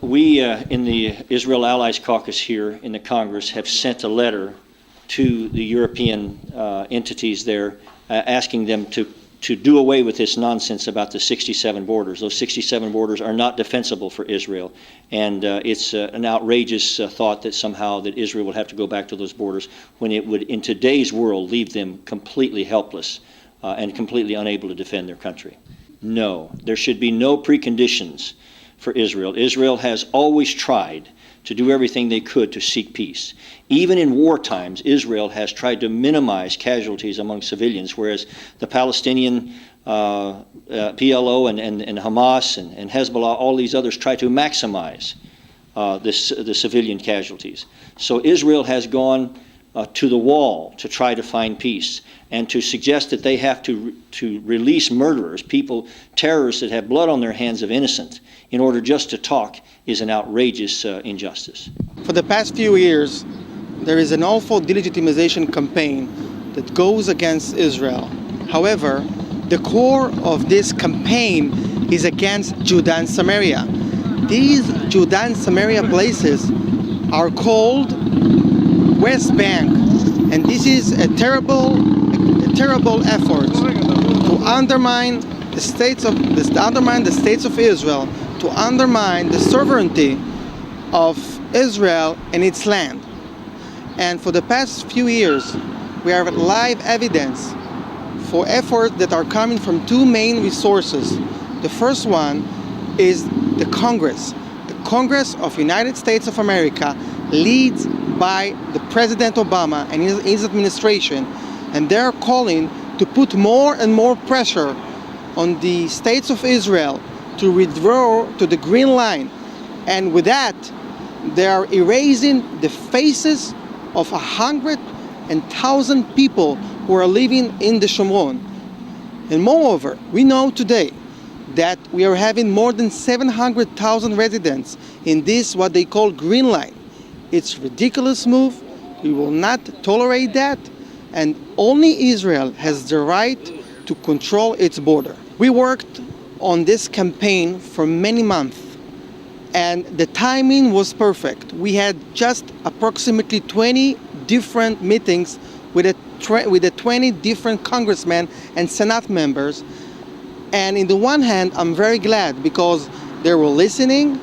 We in the Israel Allies Caucus here in the Congress have sent a letter to the European entities there asking them to do away with this nonsense about the 67 borders. Those 67 borders are not defensible for Israel, and it's an outrageous thought that somehow that Israel would have to go back to those borders when it would, in today's world, leave them completely helpless and completely unable to defend their country. No, there should be no preconditions for Israel. Israel has always tried to do everything they could to seek peace. Even in war times, Israel has tried to minimize casualties among civilians, whereas the Palestinian PLO and Hamas and Hezbollah, all these others, try to maximize the civilian casualties. So Israel has gone to the wall to try to find peace, and to suggest that they have to release murderers, people, terrorists that have blood on their hands of innocent, in order just to talk, is an outrageous injustice. For the past few years, there is an awful delegitimization campaign that goes against Israel. However, the core of this campaign is against Judah and Samaria. These Judah and Samaria places are called West Bank, and this is a terrible effort to undermine the states of Israel, to undermine the sovereignty of Israel and its land. And for the past few years, we have live evidence for efforts that are coming from two main resources. The first one is the Congress. The Congress of United States of America, leads by the President Obama and his administration, and they're calling to put more and more pressure on the states of Israel to withdraw to the Green Line. And with that, they are erasing the faces of 100,000 people who are living in the Shomron. And moreover, we know today that we are having more than 700,000 residents in this, what they call Green Line. It's a ridiculous move. We will not tolerate that, and only Israel has the right to control its border. We worked on this campaign for many months, and the timing was perfect. We had just approximately 20 different meetings with the 20 different congressmen and Senate members. And in the one hand, I'm very glad because they were listening,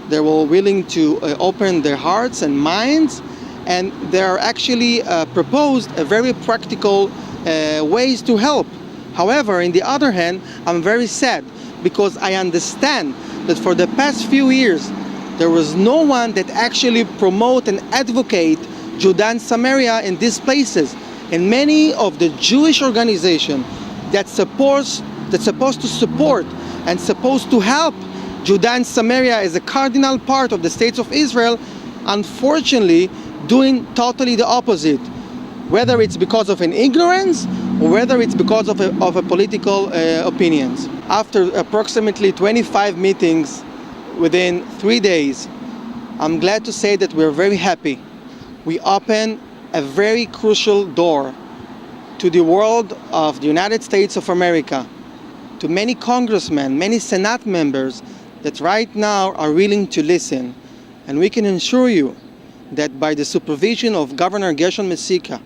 they were willing to open their hearts and minds, and they are actually proposed a very practical ways to help. However, in the other hand, I'm very sad because I understand that for the past few years, there was no one that actually promote and advocate Judah and Samaria in these places. And many of the Jewish organizations that's supposed to support and supposed to help Judah and Samaria as a cardinal part of the states of Israel, unfortunately doing totally the opposite, whether it's because of an ignorance or whether it's because of a political opinions. After approximately 25 meetings within 3 days, I'm glad to say that we're very happy. We open a very crucial door to the world of the United States of America, to many congressmen, many Senate members that right now are willing to listen. And we can assure you that by the supervision of Governor Gershon Mesika,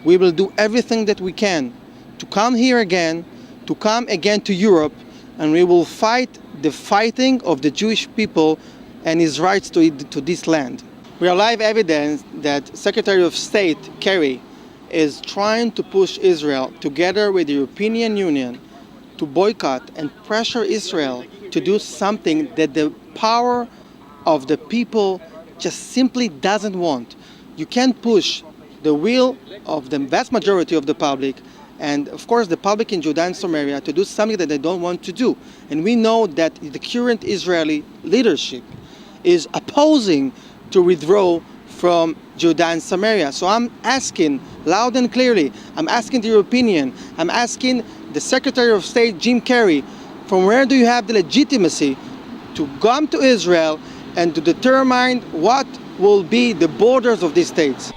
we will do everything that we can to come here again, to come again to Europe, and we will fight the fighting of the Jewish people and his rights to this land. We are live evidence that Secretary of State Kerry is trying to push Israel together with the European Union to boycott and pressure Israel to do something that the power of the people just simply doesn't want. You can't push the will of the vast majority of the public, and of course the public in Judah and Samaria, to do something that they don't want to do. And we know that the current Israeli leadership is opposing to withdraw from Judah and Samaria. So I'm asking loud and clearly, I'm asking the European, I'm asking the Secretary of State Jim Kerry, from where do you have the legitimacy to come to Israel and to determine what will be the borders of these states?